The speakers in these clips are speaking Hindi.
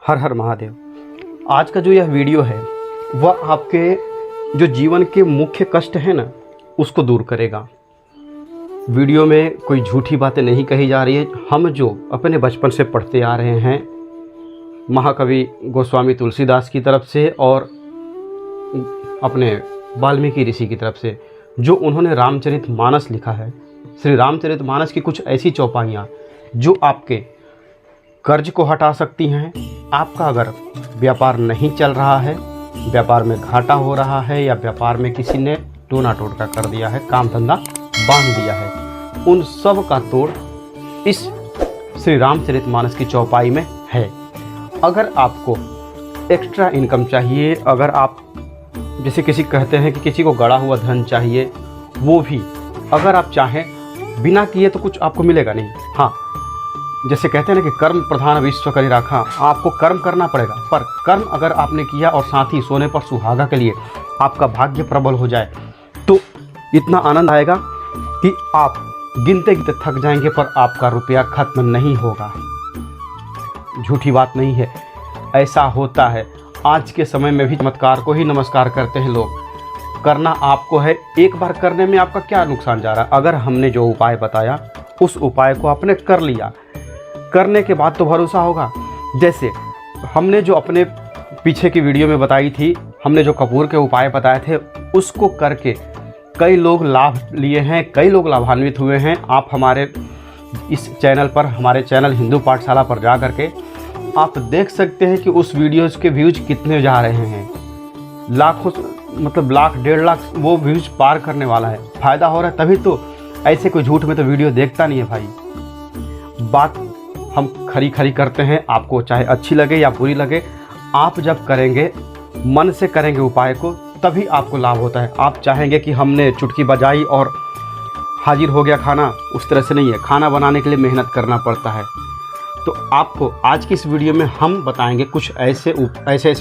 हर हर महादेव। आज का जो यह वीडियो है वह आपके जो जीवन के मुख्य कष्ट हैं ना उसको दूर करेगा। वीडियो में कोई झूठी बातें नहीं कही जा रही है। हम जो अपने बचपन से पढ़ते आ रहे हैं महाकवि गोस्वामी तुलसीदास की तरफ से और अपने वाल्मीकि ऋषि की तरफ से जो उन्होंने रामचरितमानस लिखा है, श्री रामचरितमानस की कुछ ऐसी चौपाइयाँ जो आपके कर्ज को हटा सकती हैं। आपका अगर व्यापार नहीं चल रहा है, व्यापार में घाटा हो रहा है या व्यापार में किसी ने टोना टोटका कर दिया है, काम धंधा बांध दिया है, उन सब का तोड़ इस श्री रामचरितमानस की चौपाई में है। अगर आपको एक्स्ट्रा इनकम चाहिए, अगर आप जैसे किसी कहते हैं कि किसी को गड़ा हुआ धन चाहिए, वो भी अगर आप चाहें बिना किए तो कुछ आपको मिलेगा नहीं। हाँ, जैसे कहते हैं ना कि कर्म प्रधान विश्व करी राखा, आपको कर्म करना पड़ेगा, पर कर्म अगर आपने किया और साथ ही सोने पर सुहागा के लिए आपका भाग्य प्रबल हो जाए तो इतना आनंद आएगा कि आप गिनते गिनते थक जाएंगे, पर आपका रुपया खत्म नहीं होगा। झूठी बात नहीं है, ऐसा होता है। आज के समय में भी चमत्कार को ही नमस्कार करते हैं लोग। करना आपको है, एक बार करने में आपका क्या नुकसान जा रहा है। अगर हमने जो उपाय बताया उस उपाय को आपने कर लिया, करने के बाद तो भरोसा होगा। जैसे हमने जो अपने पीछे की वीडियो में बताई थी, हमने जो कपूर के उपाय बताए थे उसको करके कई लोग लाभ लिए हैं, कई लोग लाभान्वित हुए हैं। आप हमारे इस चैनल पर, हमारे चैनल हिंदू पाठशाला पर जा करके आप देख सकते हैं कि उस वीडियोज़ के व्यूज़ कितने जा रहे हैं। लाखों, मतलब लाख डेढ़ लाख वो व्यूज़ पार करने वाला है। फ़ायदा हो रहा है तभी तो, ऐसे कोई झूठ में तो वीडियो देखता नहीं है भाई। बात हम खरी खरी करते हैं, आपको चाहे अच्छी लगे या बुरी लगे, आप जब करेंगे, मन से करेंगे उपाय को, तभी आपको लाभ होता है। आप चाहेंगे कि हमने चुटकी बजाई और हाजिर हो गया खाना, उस तरह से नहीं है। खाना बनाने के लिए मेहनत करना पड़ता है। तो आपको आज की इस वीडियो में हम बताएंगे कुछ ऐसे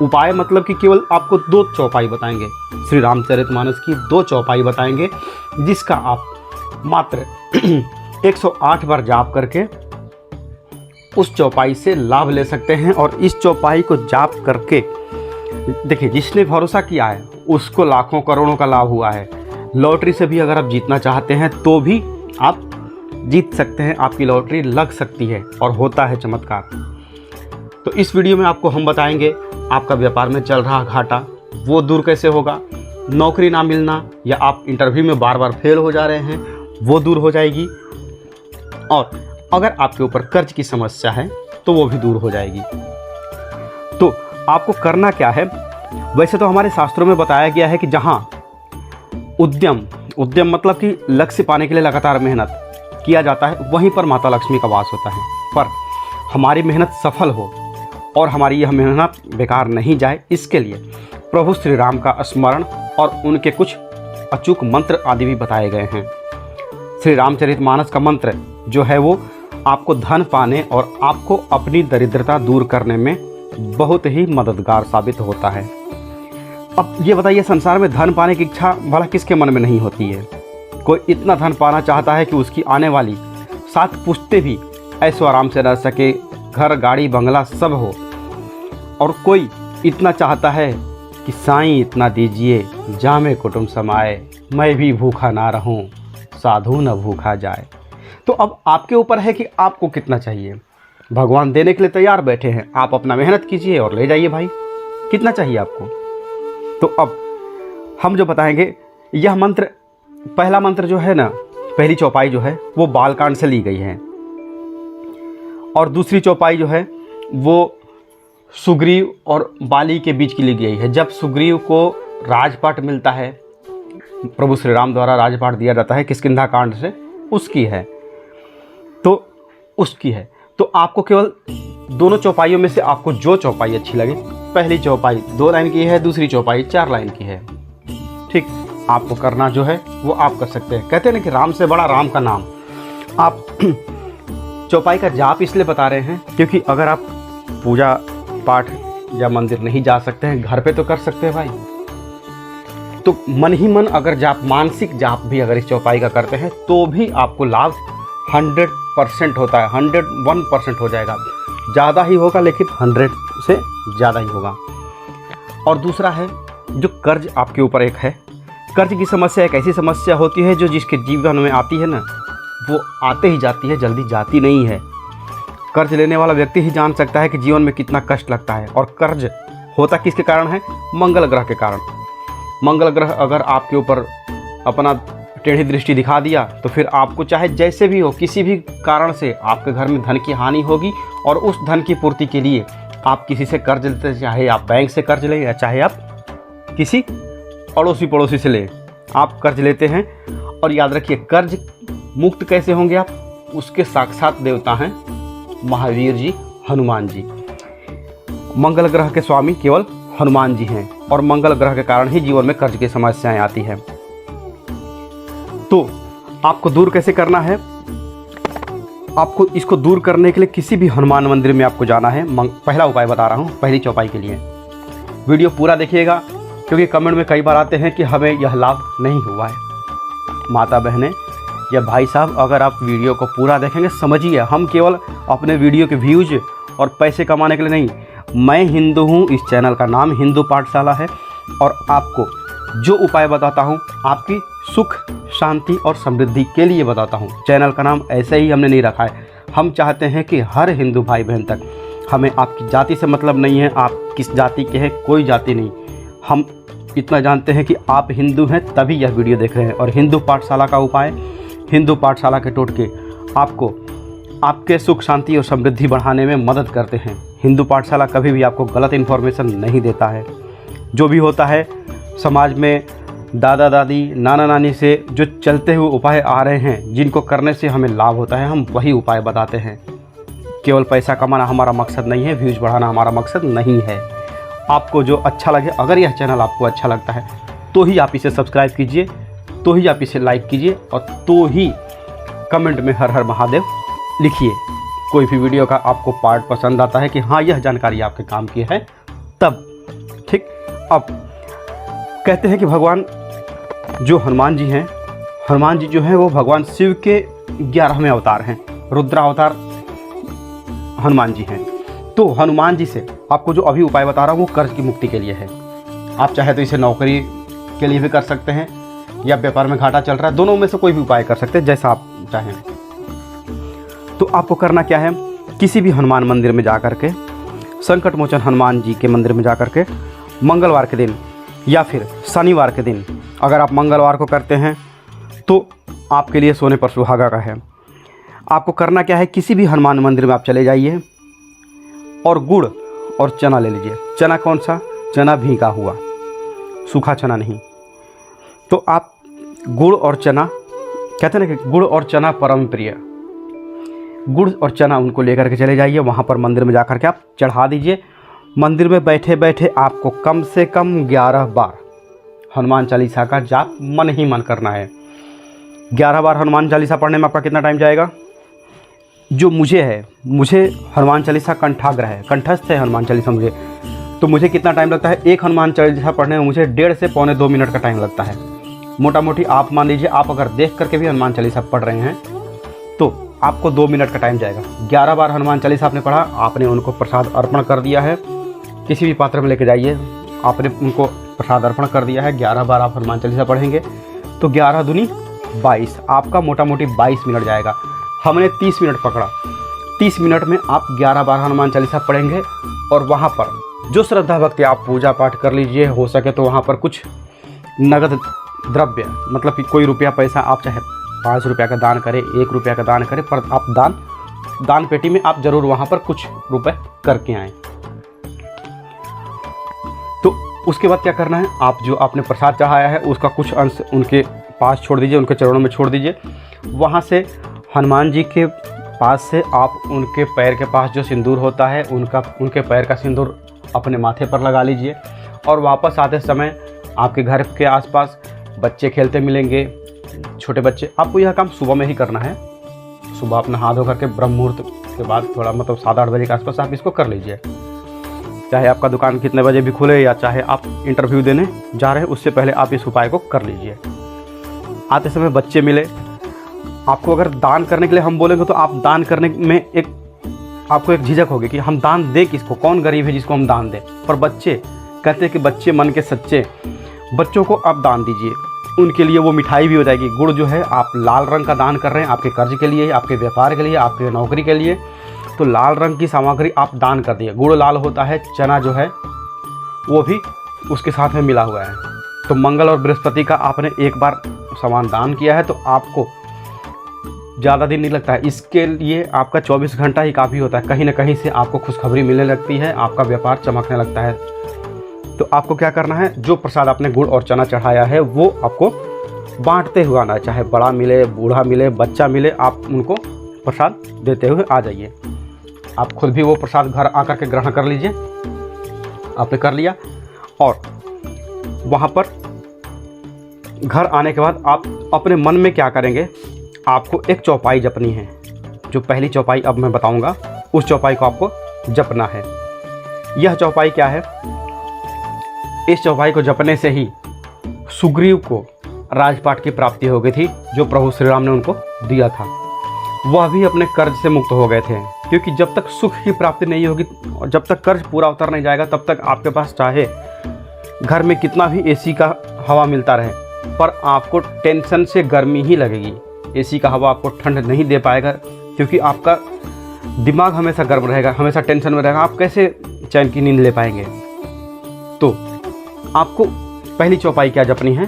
उपाय मतलब कि केवल आपको 2 चौपाई बताएंगे, श्री रामचरितमानस की 2 चौपाई बताएंगे, जिसका आप मात्र 108 बार जाप करके उस चौपाई से लाभ ले सकते हैं। और इस चौपाई को जाप करके देखिए, जिसने भरोसा किया है उसको लाखों करोड़ों का लाभ हुआ है। लॉटरी से भी अगर आप जीतना चाहते हैं तो भी आप जीत सकते हैं, आपकी लॉटरी लग सकती है और होता है चमत्कार। तो इस वीडियो में आपको हम बताएंगे आपका व्यापार में चल रहा घाटा वो दूर कैसे होगा, नौकरी ना मिलना या आप इंटरव्यू में बार बार फेल हो जा रहे हैं वो दूर हो जाएगी, और अगर आपके ऊपर कर्ज की समस्या है तो वो भी दूर हो जाएगी। तो आपको करना क्या है, वैसे तो हमारे शास्त्रों में बताया गया है कि जहाँ उद्यम मतलब कि लक्ष्य पाने के लिए लगातार मेहनत किया जाता है, वहीं पर माता लक्ष्मी का वास होता है। पर हमारी मेहनत सफल हो और हमारी यह मेहनत बेकार नहीं जाए, इसके लिए प्रभु श्री राम का स्मरण और उनके कुछ अचूक मंत्र आदि भी बताए गए हैं। श्री रामचरितमानस का मंत्र जो है वो आपको धन पाने और आपको अपनी दरिद्रता दूर करने में बहुत ही मददगार साबित होता है। अब ये बताइए, संसार में धन पाने की इच्छा भला किसके मन में नहीं होती है। कोई इतना धन पाना चाहता है कि उसकी आने वाली 7 पुश्तें भी ऐशो आराम से रह सके, घर गाड़ी बंगला सब हो। और कोई इतना चाहता है कि साईं इतना दीजिए जामे कुटुंब समाए, मैं भी भूखा ना रहूं साधु न भूखा जाए। तो अब आपके ऊपर है कि आपको कितना चाहिए। भगवान देने के लिए तैयार बैठे हैं, आप अपना मेहनत कीजिए और ले जाइए भाई, कितना चाहिए आपको। तो अब हम जो बताएंगे यह मंत्र, पहला मंत्र जो है ना, पहली चौपाई जो है वो बालकांड से ली गई है, और दूसरी चौपाई जो है वो सुग्रीव और बाली के बीच की ली गई है। जब सुग्रीव को राजपाट मिलता है, प्रभु श्री राम द्वारा राजपाट दिया जाता है किष्किंधा कांड से, उसकी है, तो उसकी है। तो आपको केवल दोनों चौपाइयों में से आपको जो चौपाई अच्छी लगे, पहली चौपाई 2 लाइन की है, दूसरी चौपाई 4 लाइन की है, ठीक, आपको करना जो है वो आप कर सकते हैं। कहते हैं ना कि राम से बड़ा राम का नाम। आप चौपाई का जाप इसलिए बता रहे हैं क्योंकि अगर आप पूजा पाठ या मंदिर नहीं जा सकते हैं, घर पे तो कर सकते हैं भाई। तो मन ही मन अगर जाप, मानसिक जाप भी अगर इस चौपाई का करते हैं तो भी आपको लाभ 100% होता है, 101% हो जाएगा। ज़्यादा ही होगा, लेकिन 100 से ज़्यादा ही होगा। और दूसरा है जो कर्ज आपके ऊपर एक है। कर्ज की समस्या एक ऐसी समस्या होती है जो जिसके जीवन में आती है ना, वो आते ही जाती है, जल्दी जाती नहीं है। कर्ज लेने वाला व्यक्ति ही जान सकता है कि जीवन में कितना कष्ट लगता है। और कर्ज होता किसके कारण है? मंगल ग्रह के कारण। मंगल ग्रह अगर आपके ऊपर अपना टेढ़ी दृष्टि दिखा दिया तो फिर आपको चाहे जैसे भी हो, किसी भी कारण से आपके घर में धन की हानि होगी। और उस धन की पूर्ति के लिए आप किसी से कर्ज लेते, चाहे आप बैंक से कर्ज लें या चाहे आप किसी पड़ोसी से लें, आप कर्ज लेते हैं। और याद रखिए, कर्ज मुक्त कैसे होंगे आप? उसके साक्षात देवता हैं महावीर जी, हनुमान जी। मंगल ग्रह के स्वामी केवल हनुमान जी हैं, और मंगल ग्रह के कारण ही जीवन में कर्ज की समस्याएं आती हैं। तो आपको दूर कैसे करना है? आपको इसको दूर करने के लिए किसी भी हनुमान मंदिर में आपको जाना है। पहला उपाय बता रहा हूँ, पहली चौपाई के लिए। वीडियो पूरा देखिएगा, क्योंकि कमेंट में कई बार आते हैं कि हमें यह लाभ नहीं हुआ है। माता बहनें या भाई साहब, अगर आप वीडियो को पूरा देखेंगे, समझिए हम केवल अपने वीडियो के व्यूज और पैसे कमाने के लिए नहीं, मैं हिंदू हूँ, इस चैनल का नाम हिंदू पाठशाला है। और आपको जो उपाय बताता हूँ आपकी सुख, शांति और समृद्धि के लिए बताता हूँ। चैनल का नाम ऐसे ही हमने नहीं रखा है। हम चाहते हैं कि हर हिंदू भाई बहन तक, हमें आपकी जाति से मतलब नहीं है, आप किस जाति के हैं, कोई जाति नहीं। हम इतना जानते हैं कि आप हिंदू हैं, तभी यह वीडियो देख रहे हैं। और हिंदू पाठशाला का उपाय, हिंदू पाठशाला के टोटके आपको आपके सुख, शांति और समृद्धि बढ़ाने में मदद करते हैं। हिंदू पाठशाला कभी भी आपको गलत इन्फॉर्मेशन नहीं देता है। जो भी होता है समाज में, दादा दादी, नाना नानी से जो चलते हुए उपाय आ रहे हैं, जिनको करने से हमें लाभ होता है, हम वही उपाय बताते हैं। केवल पैसा कमाना हमारा मकसद नहीं है, व्यूज़ बढ़ाना हमारा मकसद नहीं है। आपको जो अच्छा लगे, अगर यह चैनल आपको अच्छा लगता है तो ही आप इसे सब्सक्राइब कीजिए, तो ही आप इसे लाइक कीजिए, और तो ही कमेंट में हर हर महादेव लिखिए। कोई भी वीडियो का आपको पार्ट पसंद आता है कि हाँ यह जानकारी आपके काम की है, तब ठीक। अब कहते हैं कि भगवान जो हनुमान जी हैं, हनुमान जी जो हैं वो भगवान शिव के 11वें अवतार हैं। रुद्रावतार हनुमान जी हैं। तो हनुमान जी से आपको जो अभी उपाय बता रहा हूँ वो कर्ज की मुक्ति के लिए है। आप चाहे तो इसे नौकरी के लिए भी कर सकते हैं, या व्यापार में घाटा चल रहा है, दोनों में से कोई भी उपाय कर सकते हैं, जैसा आप चाहें। तो आपको करना क्या है? किसी भी हनुमान मंदिर में जा कर के, संकट मोचन हनुमान जी के मंदिर में जा कर के, मंगलवार के दिन या फिर शनिवार के दिन, अगर आप मंगलवार को करते हैं तो आपके लिए सोने पर सुहागा का है। आपको करना क्या है? किसी भी हनुमान मंदिर में आप चले जाइए और गुड़ और चना ले लीजिए। चना कौन सा? चना भीगा हुआ, सूखा चना नहीं। तो आप गुड़ और चना, कहते हैं ना कि गुड़ और चना परम प्रिय, गुड़ और चना उनको लेकर के चले जाइए। वहाँ पर मंदिर में जाकर के आप चढ़ा दीजिए। मंदिर में बैठे बैठे आपको कम से कम 11 बार हनुमान चालीसा का जाप मन ही मन करना है। 11 बार हनुमान चालीसा पढ़ने में आपका कितना टाइम जाएगा? जो मुझे है, मुझे हनुमान चालीसा कंठाग्र है, कंठस्थ है हनुमान चालीसा मुझे, तो मुझे कितना टाइम लगता है? एक हनुमान चालीसा पढ़ने में मुझे 1.5 से पौने 2 मिनट का टाइम लगता है। मोटा मोटी आप मान लीजिए, आप अगर देख करके भी हनुमान चालीसा पढ़ रहे हैं तो आपको 2 मिनट का टाइम जाएगा। 11 बार हनुमान चालीसा आपने पढ़ा, आपने उनको प्रसाद अर्पण कर दिया है। किसी भी पात्र में लेके जाइए, आपने उनको प्रसाद अर्पण कर दिया है। 11 बार आप हनुमान चालीसा पढ़ेंगे तो 11 दूनी 22, आपका मोटा मोटी 22 मिनट जाएगा। हमने 30 मिनट पकड़ा, 30 मिनट में आप 11 बार हनुमान चालीसा पढ़ेंगे। और वहाँ पर जो श्रद्धा भक्ति आप पूजा पाठ कर लीजिए, हो सके तो वहाँ पर कुछ नगद द्रव्य, मतलब कि कोई रुपया पैसा, आप चाहे 5 रुपया का दान करें, 1 रुपया का दान करें, पर आप दान पेटी में आप ज़रूर वहाँ पर कुछ रुपए करके आएँ। तो उसके बाद क्या करना है? आप जो आपने प्रसाद चढ़ाया है उसका कुछ अंश उनके पास छोड़ दीजिए, उनके चरणों में छोड़ दीजिए। वहाँ से हनुमान जी के पास से आप उनके पैर के पास जो सिंदूर होता है, उनके पैर का सिंदूर अपने माथे पर लगा लीजिए। और वापस आते समय आपके घर के आसपास बच्चे खेलते मिलेंगे, छोटे बच्चे। आपको यह काम सुबह में ही करना है। सुबह अपना हाथ धो करके ब्रह्म मुहूर्त के बाद थोड़ा, मतलब 7-8 बजे के आसपास आप इसको कर लीजिए। चाहे आपका दुकान कितने बजे भी खुले, या चाहे आप इंटरव्यू देने जा रहे हैं उससे पहले आप इस उपाय को कर लीजिए। आते समय बच्चे मिले, आपको अगर दान करने के लिए हम बोलेंगे तो आप दान करने में एक आपको एक झिझक होगी कि हम दान दे किसको, कौन गरीब है जिसको हम दान दें। पर बच्चे कहते हैं कि बच्चे मन के सच्चे, बच्चों को आप दान दीजिए, उनके लिए वो मिठाई भी हो जाएगी। गुड़ जो है आप लाल रंग का दान कर रहे हैं, आपके कर्ज के लिए, आपके व्यापार के लिए, आपके नौकरी के लिए, तो लाल रंग की सामग्री आप दान कर दिए। गुड़ लाल होता है, चना जो है वो भी उसके साथ में मिला हुआ है। तो मंगल और बृहस्पति का आपने एक बार सामान दान किया है तो आपको ज़्यादा दिन नहीं लगता है। इसके लिए आपका 24 घंटा ही काफ़ी होता है। कहीं ना कहीं से आपको खुशखबरी मिलने लगती है, आपका व्यापार चमकने लगता है। तो आपको क्या करना है, जो प्रसाद आपने गुड़ और चना चढ़ाया है वो आपको बांटते हुए आना है। चाहे बड़ा मिले, बूढ़ा मिले, बच्चा मिले, आप उनको प्रसाद देते हुए आ जाइए। आप खुद भी वो प्रसाद घर आकर के ग्रहण कर लीजिए। आपने कर लिया और वहाँ पर घर आने के बाद आप अपने मन में क्या करेंगे, आपको एक चौपाई जपनी है। जो पहली चौपाई अब मैं बताऊंगा, उस चौपाई को आपको जपना है। यह चौपाई क्या है, इस चौपाई को जपने से ही सुग्रीव को राजपाट की प्राप्ति हो गई थी, जो प्रभु श्री राम ने उनको दिया था। वह भी अपने कर्ज से मुक्त हो गए थे, क्योंकि जब तक सुख की प्राप्ति नहीं होगी और जब तक कर्ज पूरा उतर नहीं जाएगा, तब तक आपके पास चाहे घर में कितना भी एसी का हवा मिलता रहे, पर आपको टेंशन से गर्मी ही लगेगी। एसी का हवा आपको ठंड नहीं दे पाएगा, क्योंकि आपका दिमाग हमेशा गर्म रहेगा, हमेशा टेंशन में रहेगा। आप कैसे चैन की नींद ले पाएंगे। तो आपको पहली चौपाई क्या जपनी है,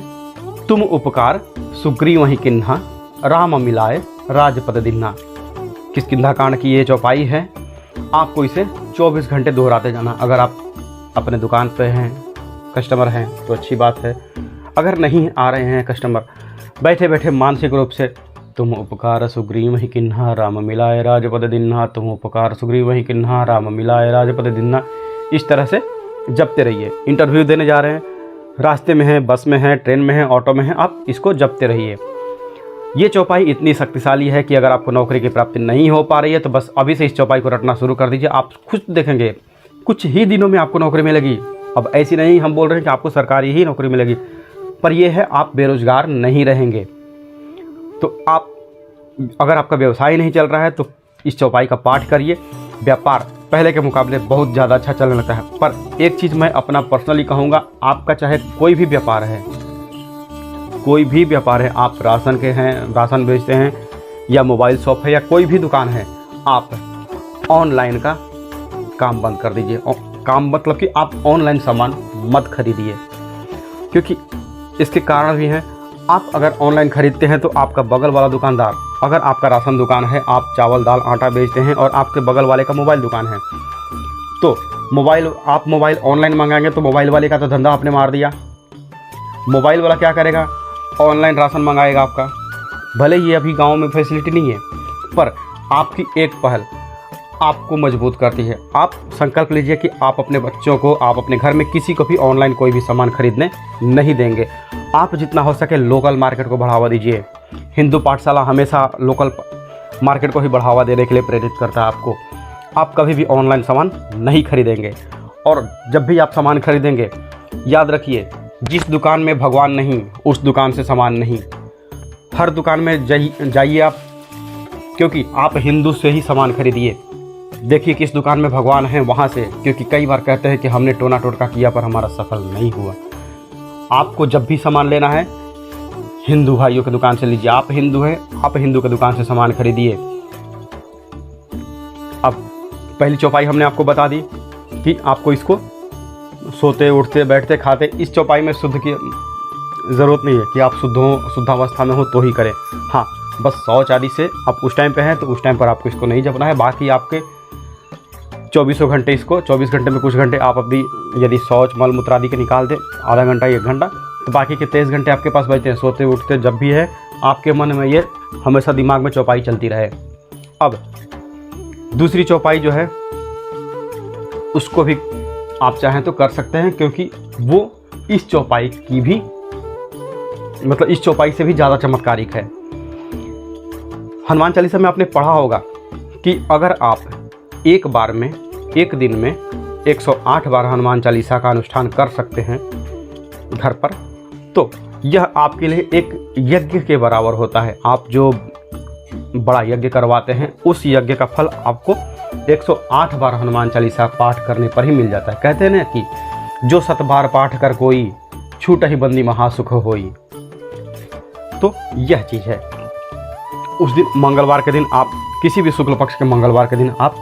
तुम उपकार सुग्रीव वही किन्हा, राम मिलाए राजपद दिन्हा। किष्किंधा कांड की ये चौपाई है। आपको इसे 24 घंटे दोहराते जाना। अगर आप अपने दुकान पे हैं, कस्टमर हैं तो अच्छी बात है। अगर नहीं आ रहे हैं कस्टमर, बैठे बैठे मानसिक रूप से तुम उपकार सुग्रीव वही किन्हा, राम मिलाए राजपद दिन्हा, तुम उपकार सुग्रीव वही किन्हा, राम मिलाए राजपद दिन्हा, इस तरह से जपते रहिए। इंटरव्यू देने जा रहे हैं, रास्ते में हैं, बस में हैं, ट्रेन में हैं, ऑटो में हैं, आप इसको जपते रहिए। ये चौपाई इतनी शक्तिशाली है कि अगर आपको नौकरी की प्राप्ति नहीं हो पा रही है तो बस अभी से इस चौपाई को रटना शुरू कर दीजिए। आप खुद देखेंगे कुछ ही दिनों में आपको नौकरी मिलेगी। अब ऐसी नहीं हम बोल रहे हैं कि आपको सरकारी ही नौकरी मिलेगी, पर यह है आप बेरोजगार नहीं रहेंगे। तो आप अगर आपका व्यवसाय नहीं चल रहा है तो इस चौपाई का पाठ करिए। व्यापार पहले के मुकाबले बहुत ज़्यादा अच्छा चलने लगता है। पर एक चीज़ मैं अपना पर्सनली कहूँगा, आपका चाहे कोई भी व्यापार है, कोई भी व्यापार है, आप राशन के हैं, राशन बेचते हैं, या मोबाइल शॉप है, या कोई भी दुकान है, आप ऑनलाइन का काम बंद कर दीजिए। काम मतलब कि आप ऑनलाइन सामान मत खरीदिए, क्योंकि इसके कारण भी हैं। आप अगर ऑनलाइन ख़रीदते हैं तो आपका बगल वाला दुकानदार, अगर आपका राशन दुकान है, आप चावल दाल आटा बेचते हैं और आपके बगल वाले का मोबाइल दुकान है, तो आप मोबाइल ऑनलाइन मंगाएंगे तो मोबाइल वाले का तो धंधा आपने मार दिया। मोबाइल वाला क्या करेगा, ऑनलाइन राशन मंगाएगा आपका। भले ही अभी गांव में फैसिलिटी नहीं है, पर आपकी एक पहल आपको मजबूत करती है। आप संकल्प लीजिए कि आप अपने बच्चों को, आप अपने घर में किसी को भी ऑनलाइन कोई भी सामान खरीदने नहीं देंगे। आप जितना हो सके लोकल मार्केट को बढ़ावा दीजिए। हिंदू पाठशाला हमेशा लोकल मार्केट को ही बढ़ावा देने के लिए प्रेरित करता है आपको। आप कभी भी ऑनलाइन सामान नहीं खरीदेंगे। और जब भी आप सामान खरीदेंगे, याद रखिए, जिस दुकान में भगवान नहीं उस दुकान से सामान नहीं। हर दुकान में जाइए आप, क्योंकि आप हिंदू से ही सामान खरीदिए। देखिए किस दुकान में भगवान है वहाँ से, क्योंकि कई बार कहते हैं कि हमने टोना टोटका किया पर हमारा सफल नहीं हुआ। आपको जब भी सामान लेना है हिंदू भाइयों की दुकान से लीजिए। आप हिंदू हैं, आप हिंदू की दुकान से सामान खरीदिए। अब पहली चौपाई हमने आपको बता दी कि आपको इसको सोते उठते बैठते खाते, इस चौपाई में शुद्ध की ज़रूरत नहीं है कि आप शुद्धावस्था में हो तो ही करें। हाँ, बस शौच आदि से आप उस टाइम पे हैं तो उस टाइम पर आपको इसको नहीं जपना है। बाकी आपके 24 घंटे, इसको 24 घंटे में कुछ घंटे आप अपनी यदि शौच मल मूत्र आदि के निकाल दें, आधा घंटा 1 घंटा, तो बाकी के 23 घंटे आपके पास बचते हैं। सोते उठते जब भी है आपके मन में ये हमेशा दिमाग में चौपाई चलती रहे। अब दूसरी चौपाई जो है उसको भी आप चाहें तो कर सकते हैं, क्योंकि वो इस चौपाई की भी मतलब इस चौपाई से भी ज़्यादा चमत्कारिक है। हनुमान चालीसा में आपने पढ़ा होगा कि अगर आप एक बार में, एक दिन में 108 बार हनुमान चालीसा का अनुष्ठान कर सकते हैं घर पर, तो यह आपके लिए एक यज्ञ के बराबर होता है। आप जो बड़ा यज्ञ करवाते हैं उस यज्ञ का फल आपको 108 बार हनुमान चालीसा पाठ करने पर ही मिल जाता है। कहते हैं ना कि जो 7 बार पाठ कर कोई, छूट ही बंदी महासुख होई। तो यह चीज़ है। उस दिन मंगलवार के दिन आप, किसी भी शुक्ल पक्ष के मंगलवार के दिन आप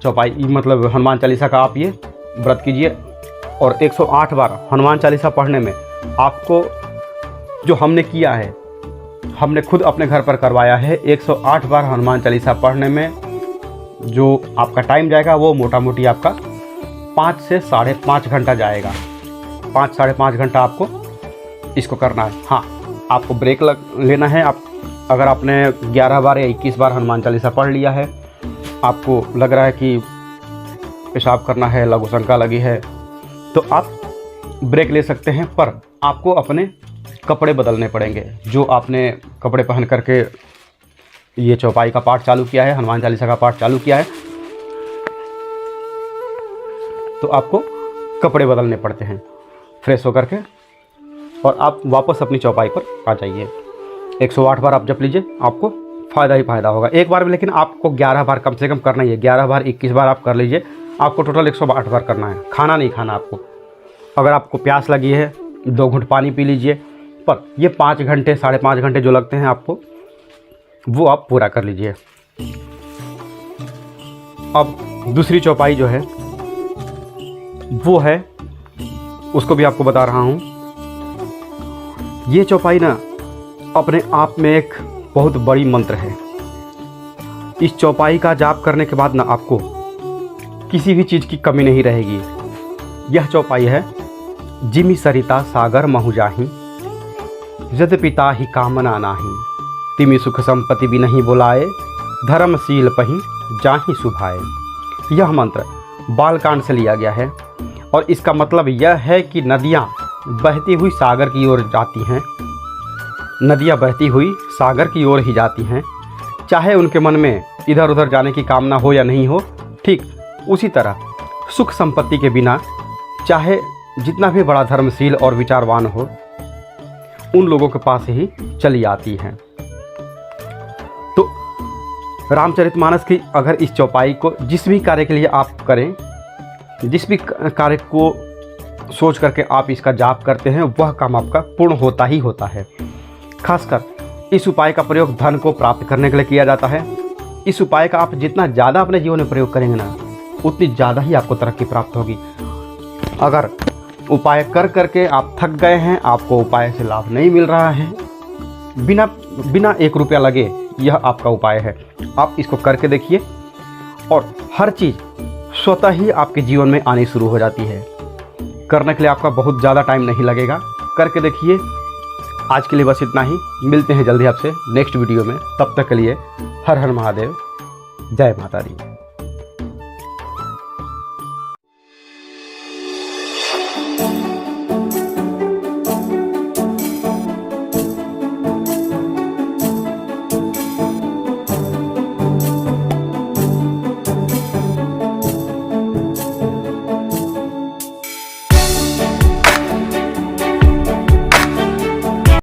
चौपाई मतलब हनुमान चालीसा का आप ये व्रत कीजिए। और 108 बार हनुमान चालीसा पढ़ने में आपको, जो हमने किया है, हमने खुद अपने घर पर करवाया है, 108 बार हनुमान चालीसा पढ़ने में जो आपका टाइम जाएगा वो मोटा मोटी आपका 5 से 5.5 घंटा जाएगा। 5 साढ़े 5 घंटा आपको इसको करना है। हाँ, आपको ब्रेक लेना है। आप अगर आपने 11 बार या 21 बार हनुमान चालीसा पढ़ लिया है, आपको लग रहा है कि पेशाब करना है, लघु शंका लगी है, तो आप ब्रेक ले सकते हैं। पर आपको अपने कपड़े बदलने पड़ेंगे। जो आपने कपड़े पहन करके ये चौपाई का पाठ चालू किया है, हनुमान चालीसा का पाठ चालू किया है, तो आपको कपड़े बदलने पड़ते हैं फ्रेश होकर के, और आप वापस अपनी चौपाई पर आ जाइए। 108 बार आप जप लीजिए, आपको फ़ायदा ही फ़ायदा होगा। एक बार में लेकिन आपको 11 बार कम से कम करना ही है। 11 बार 21 बार आप कर लीजिए, आपको टोटल 108 बार करना है। खाना नहीं खाना आपको। अगर आपको प्यास लगी है 2 घूंट पानी पी लीजिए। पर ये 5 घंटे 5.5 घंटे जो लगते हैं आपको, वो आप पूरा कर लीजिए। अब दूसरी चौपाई जो है वो है, उसको भी आपको बता रहा हूँ। ये चौपाई ना अपने आप में एक बहुत बड़ी मंत्र है। इस चौपाई का जाप करने के बाद ना आपको किसी भी चीज़ की कमी नहीं रहेगी। यह चौपाई है, जिमि सरिता सागर महु जाहि, यद पिता ही कामना नाही, तिमि सुख संपत्ति भी नहीं बुलाए, धर्मशील पही जाहि सुभाए। यह मंत्र बालकांड से लिया गया है और इसका मतलब यह है कि नदियाँ बहती हुई सागर की ओर जाती हैं। नदियाँ बहती हुई सागर की ओर ही जाती हैं, चाहे उनके मन में इधर उधर जाने की कामना हो या नहीं हो। ठीक उसी तरह सुख संपत्ति के बिना चाहे जितना भी बड़ा धर्मशील और विचारवान हो, उन लोगों के पास ही चली आती हैं। तो रामचरितमानस की अगर इस चौपाई को जिस भी कार्य के लिए आप करें, जिस भी कार्य को सोच करके आप इसका जाप करते हैं, वह काम आपका पूर्ण होता ही होता है। खासकर इस उपाय का प्रयोग धन को प्राप्त करने के लिए किया जाता है। इस उपाय का आप जितना ज़्यादा अपने जीवन में प्रयोग करेंगे ना, उतनी ज़्यादा ही आपको तरक्की प्राप्त होगी। अगर उपाय कर करके आप थक गए हैं, आपको उपाय से लाभ नहीं मिल रहा है, बिना 1 रुपया लगे, यह आपका उपाय है। आप इसको करके देखिए और हर चीज़ स्वतः ही आपके जीवन में आनी शुरू हो जाती है। करने के लिए आपका बहुत ज़्यादा टाइम नहीं लगेगा। करके देखिए। आज के लिए बस इतना ही। मिलते हैं जल्दी आपसे नेक्स्ट वीडियो में। तब तक के लिए हर हर महादेव, जय माता दी।